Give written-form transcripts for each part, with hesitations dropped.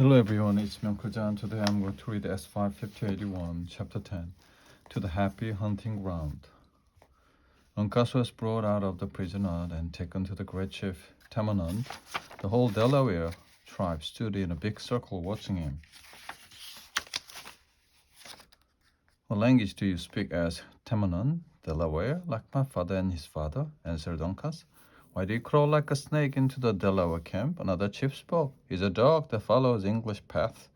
Hello everyone, it's Myeongkoo-jan. Today I'm going to read S5 5081, Chapter 10, To the Happy Hunting Ground. Uncas was brought out of the prison and taken to the great chief Tamenund. The whole Delaware tribe stood in a big circle watching him. What language do you speak? Asked Tamenund. Delaware, like my father and his father, answered Uncas. Why do you crawl like a snake into the Delaware camp? Another chief spoke. He's a dog that follows English paths.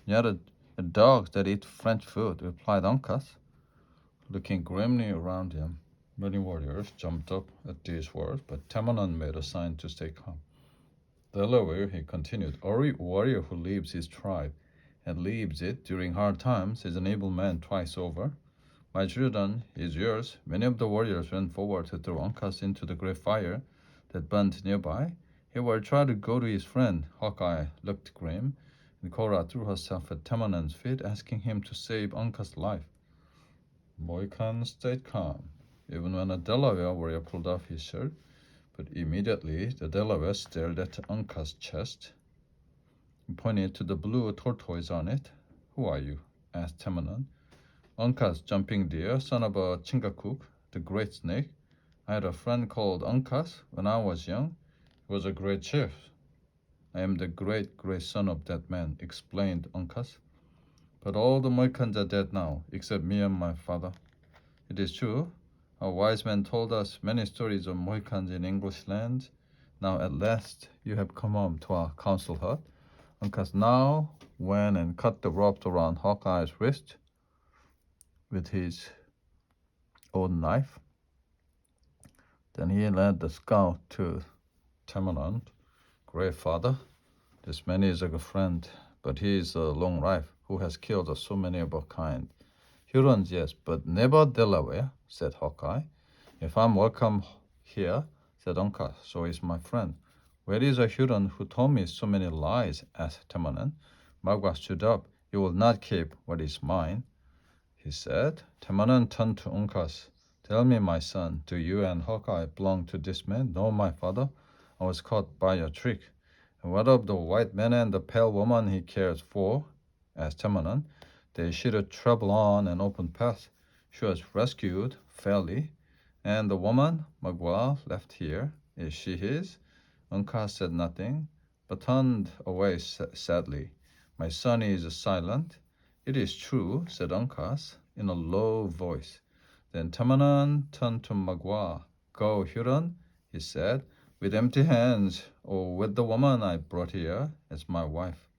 You're a dogs that eat French food, replied Uncas, looking grimly around him. Many warriors jumped up at these words, but Tamenund made a sign to stay calm. Delaware, he continued, a warrior who leaves his tribe and leaves it during hard times is an able man twice over. My children is yours. Many of the warriors went forward to throw Uncas into the great fire that burned nearby. He will try to go to his friend. Hawkeye looked grim, and Cora threw herself at Tamanun's feet, asking him to save Uncas' life. Mohican stayed calm, even when a Delaware warrior pulled off his shirt, but immediately the Delaware stared at Uncas' chest and pointed to the blue tortoise on it. Who are you? Asked Tamanun. Uncas, jumping deer, son of a Chingachgook, the great snake. I had a friend called Uncas when I was young. He was a great chief. I am the great son of that man, explained Uncas. But all the Mohicans are dead now, except me and my father. It is true. Our wise men told us many stories of Mohicans in English lands. Now at last you have come home to our council hut. Uncas now went and cut the rope around Hawkeye's wrist with his own knife. Then he led the scout to Tamenund. Great father, this man is a good friend, but he is a long life who has killed so many of our kind. Hurons, yes, but never Delaware, said Hawkeye. If I'm welcome here, said Uncas, so is my friend. Where is a Huron who told me so many lies? Asked Tamenund. Magua stood up. You will not keep what is mine, he said. Tamenund turned to Uncas. Tell me, my son, do you and Hawkeye belong to this man? No, my father. I was caught by your trick. And what of the white man and the pale woman he cares for? Asked Tamenund. They should travel on an open path. She was rescued fairly. And the woman, Magua, left here. Is she his? Uncas said nothing, but turned away sadly. My son is silent. It is true, said Uncas in a low voice. Then Tamenund turned to Magua. Go, Huron, he said, with empty hands, or with the woman I brought here as my wife.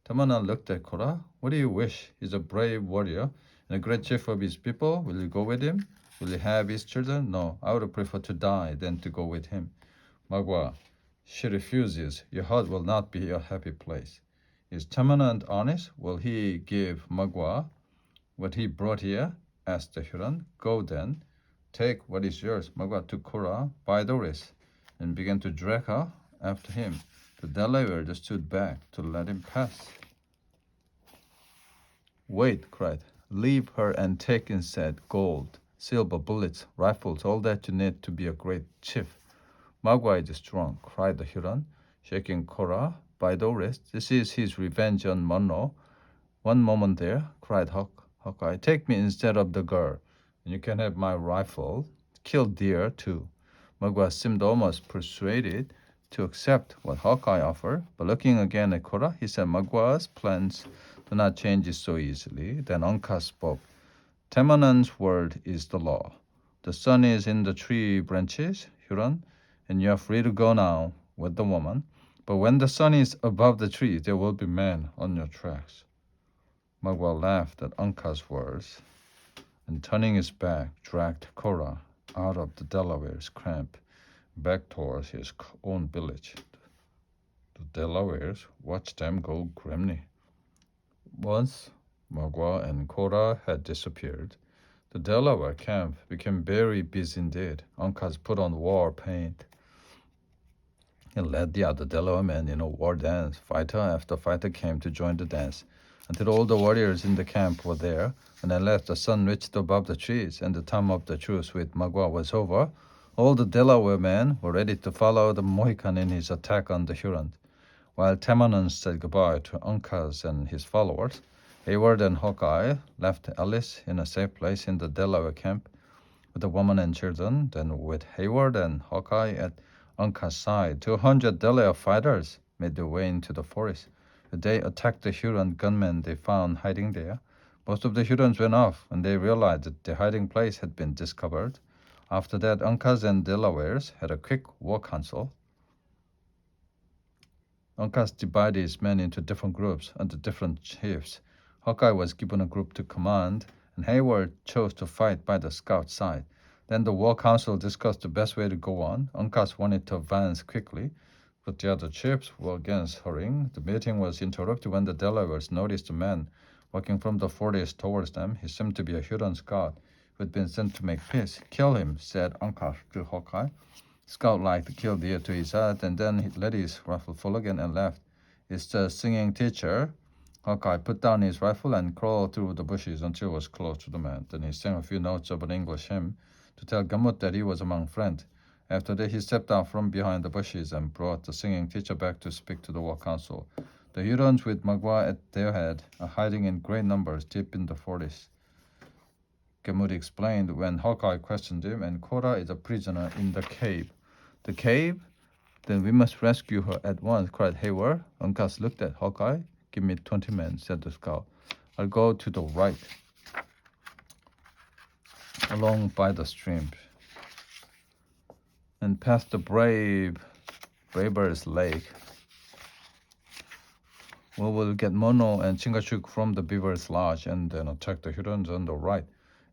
Tamenund looked at Cora. What do you wish? He's a brave warrior and a great chief of his people. Will you go with him? Will you have his children? No, I would prefer to die than to go with him. Magua, she refuses. Your heart will not be a happy place. Is Tamenund honest? Will he give Magua what he brought here? Asked the Huron. Go then. Take what is yours. Magua took Cora by the wrist and began to drag her after him. The Delaware just stood back to let him pass. Wait, cried. Leave her and take instead gold, silver, bullets, rifles, all that you need to be a great chief. Magua is strong, cried the Huron, shaking Cora by the wrist. This is his revenge on Monroe. One moment there, cried Hawkeye. Take me instead of the girl, and you can have my rifle. Kill deer, too. Magua seemed almost persuaded to accept what Hawkeye offered, but looking again at Cora, he said, Magua's plans do not change so easily. Then Uncas spoke. Tamanun's word is the law. The sun is in the tree branches, Huron, and you are free to go now with the woman. But when the sun is above the tree, there will be men on your tracks. Magua laughed at Uncas' words, and turning his back, dragged Cora out of the Delaware's camp back towards his own village. The Delawares watched them go grimly. Once Magua and Cora had disappeared, the Delaware camp became very busy indeed. Uncas put on war paint and led the other Delaware men in a war dance. Fighter after fighter came to join the dance, until all the warriors in the camp were there. And at last the sun reached above the trees, and the time of the truce with Magua was over. All the Delaware men were ready to follow the Mohican in his attack on the Hurons. While Tamanon said goodbye to Uncas and his followers, Hayward and Hawkeye left Alice in a safe place in the Delaware camp with the woman and children. Then, with Hayward and Hawkeye at Uncas' side, 200 Delaware fighters made their way into the forest. They attacked the Huron gunmen they found hiding there. Most of the Hurons went off when they realized that their hiding place had been discovered. After that, Uncas and Delawares had a quick war council. Uncas divided his men into different groups under different chiefs. Hawkeye was given a group to command, and Hayward chose to fight by the scout side. Then the war council discussed the best way to go on. Uncas wanted to advance quickly, but the other chiefs were against hurrying. The meeting was interrupted when the Delawares noticed a man walking from the forest towards them. He seemed to be a Huron scout who had been sent to make peace. "Kill him," said Uncas to Hawkeye. Scout liked to kill deer to his heart, and then he let his rifle fall again and left. "It's the singing teacher." Hawkeye put down his rifle and crawled through the bushes until he was close to the man. Then he sang a few notes of an English hymn to tell Gamut that he was among friends. After that, he stepped out from behind the bushes and brought the singing teacher back to speak to the war council. The Hurons, with Magua at their head, are hiding in great numbers deep in the forest. Gamut explained when Hawkeye questioned him, and Cora is a prisoner in the cave. "The cave? Then we must rescue her at once," cried Hayward. Uncas looked at Hawkeye. "Give me 20 men," said the scout. "I'll go to the right, along by the stream, and past the Braver's Lake. We will get Mono and Chingachgook from the Beaver's Lodge and then attack the Hurons on the right.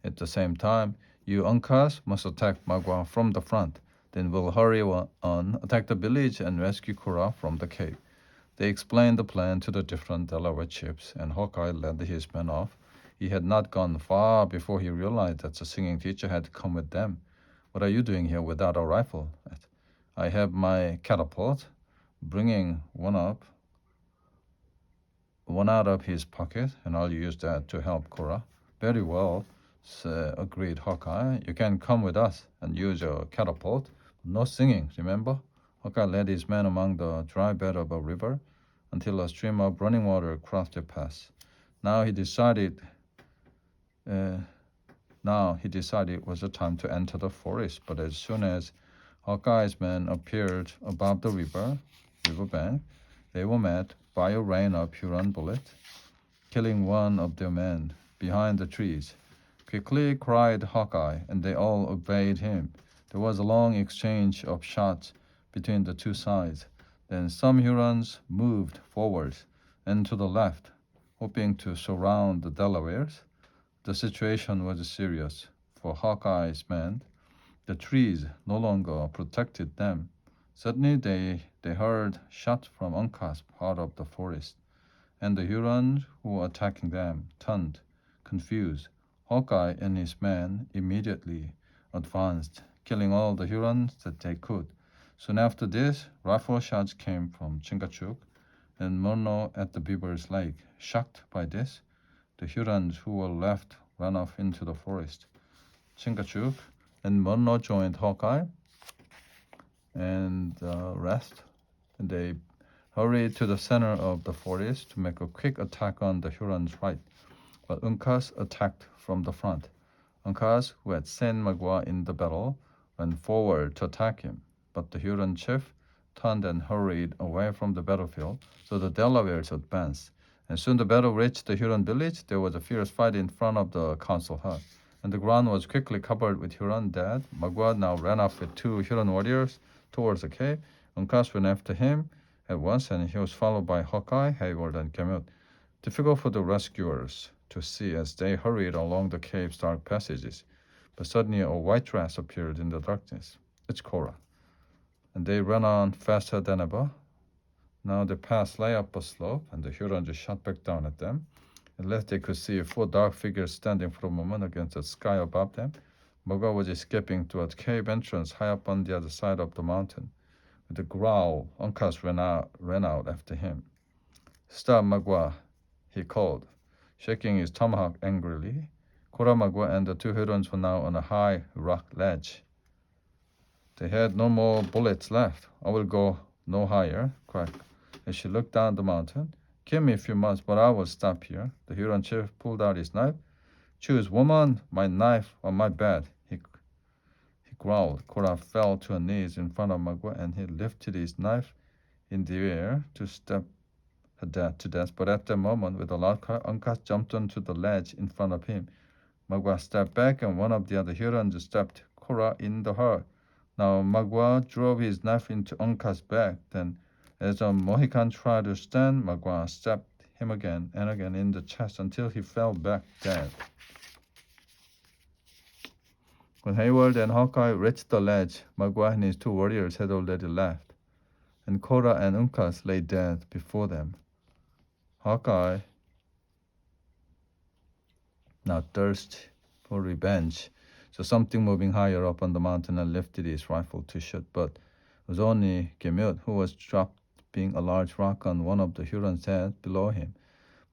At the same time, you Uncas must attack Magua from the front. Then we'll hurry on, attack the village, and rescue Cora from the cave." They explained the plan to the different Delaware chiefs, and Hawkeye led his men off. He had not gone far before he realized that the singing teacher had come with them. "What are you doing here without a rifle?" "I have my catapult." Bringing one out of his pocket, "and I'll use that to help Cora." "Very well," agreed Hawkeye. "You can come with us and use your catapult. No singing, remember?" Hawkeye led his men along the dry bed of a river until a stream of running water crossed their path. Now he decided it was the time to enter the forest. But as soon as Hawkeye's men appeared above the riverbank, they were met by a rain of Huron bullets, killing one of their men behind the trees. "Quickly," cried Hawkeye, and they all obeyed him. There was a long exchange of shots between the two sides. Then some Hurons moved forward and to the left, hoping to surround the Delawares. The situation was serious for Hawkeye's men. The trees no longer protected them. Suddenly they heard shots from Uncas' part of the forest, and the Hurons who were attacking them turned, confused. Hawkeye and his men immediately advanced, killing all the Hurons that they could. Soon after this, rifle shots came from Chingachgook and Mono at the Beaver's Lake. Shocked by this, the Hurons who were left ran off into the forest. Chingachgook and Mono joined Hawkeye and the rest, and they hurried to the center of the forest to make a quick attack on the Hurons' right, but Uncas attacked from the front. Uncas, who had seen Magua in the battle, went forward to attack him, but the Huron chief turned and hurried away from the battlefield, so the Delawares advanced. And soon the battle reached the Huron village. There was a fierce fight in front of the council hut, and the ground was quickly covered with Huron dead. Magua now ran off with 2 Huron warriors towards the cave. Uncas went after him at once, and he was followed by Hawkeye, Hayward, and Gamut. Difficult for the rescuers to see as they hurried along the cave's dark passages, but suddenly a white dress appeared in the darkness. "It's Cora." And they ran on faster than ever. Now the path lay up a slope, and the Hurons shot back down at them. At last they could see 4 dark figures standing for a moment against the sky above them. Magua was escaping to a cave entrance high up on the other side of the mountain. With a growl, Uncas ran out after him. "Stop, Magua," he called, shaking his tomahawk angrily. Cora, Magua, and the 2 Hurons were now on a high rock ledge. They had no more bullets left. "I will go no higher," cried As she looked down the mountain, "Kill me if you must, but I will stop here." The Huron chief pulled out his knife. "Choose, woman, my knife or my bed," he growled. Cora fell to her knees in front of Magua, and he lifted his knife in the air to stab her to death. But at that moment, with a loud cry, Uncas jumped onto the ledge in front of him. Magua stepped back, and one of the other Hurons stabbed Cora in the heart. Now Magua drove his knife into Uncas' back. Then, as the Mohican tried to stand, Magua stabbed him again and again in the chest until he fell back dead. When Hayward and Hawkeye reached the ledge, Magua and his two warriors had already left, and Cora and Uncas lay dead before them. Hawkeye, now thirsty for revenge, saw something moving higher up on the mountain and lifted his rifle to shoot, but it was only Gemut, who was dropping a large rock on one of the Hurons' heads below him.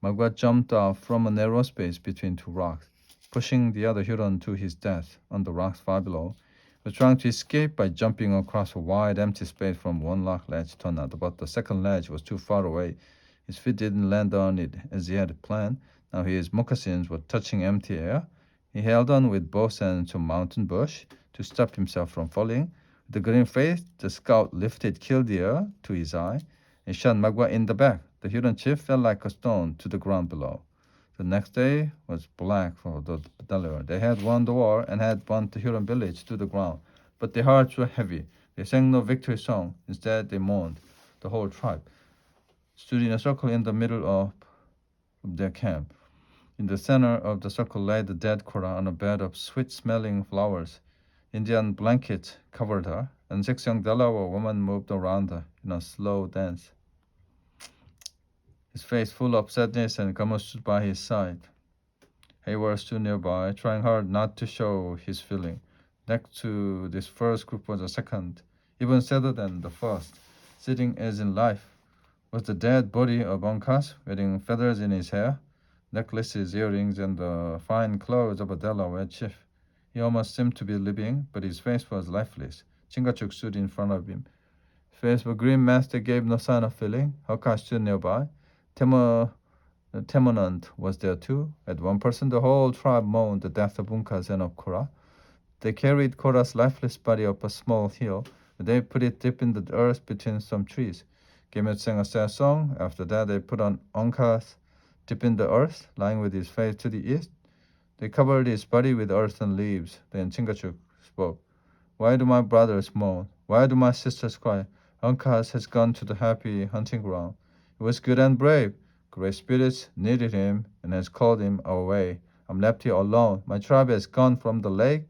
Magua jumped out from a narrow space between two rocks, pushing the other Huron to his death on the rocks far below. He was trying to escape by jumping across a wide empty space from one rock ledge to another, but the second ledge was too far away. His feet didn't land on it as he had planned. Now his moccasins were touching empty air. He held on with both hands to a mountain bush to stop himself from falling. With a grim face, the scout lifted killdeer to his eye and shot Magua in the back. The Huron chief fell like a stone to the ground below. The next day was black for the Delaware. They had won the war and had burnt the Huron village to the ground, but their hearts were heavy. They sang no victory song. Instead, they mourned. The whole tribe stood in a circle in the middle of their camp. In the center of the circle lay the dead Cora on a bed of sweet-smelling flowers. Indian blankets covered her, and 6 young Delaware women moved around her in a slow dance. His face full of sadness, and Gamo stood by his side. Hayward stood nearby, trying hard not to show his feeling. Next to this first group was a second, even sadder than the first. Sitting as in life was the dead body of Uncas, wearing feathers in his hair, necklaces, earrings, and the fine clothes of a Delaware chief. He almost seemed to be living, but his face was lifeless. Chingachgook stood in front of him. His face was a grim mask that gave no sign of feeling. Hawkeye stood nearby. Temonant was there too. At one person, the whole tribe mourned the death of Uncas and of Cora. They carried Cora's lifeless body up a small hill. They put it deep in the earth between some trees. Gemut sang a sad song. After that, they put on Uncas deep in the earth, lying with his face to the east. They covered his body with earth and leaves. Then Chingachgook spoke. "Why do my brothers mourn? Why do my sisters cry? Uncas has gone to the happy hunting ground. He was good and brave. Great spirits needed him and has called him away. I'm left here alone. My tribe has gone from the lake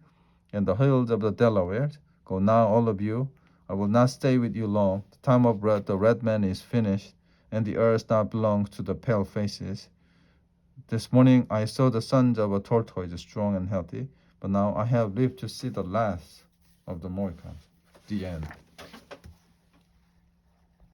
and the hills of the Delawares. Go now, all of you. I will not stay with you long. The time of the red man is finished, and the earth now belongs to the pale faces. This morning I saw the sons of a tortoise strong and healthy, but now I have lived to see the last of the Mohicans." The end.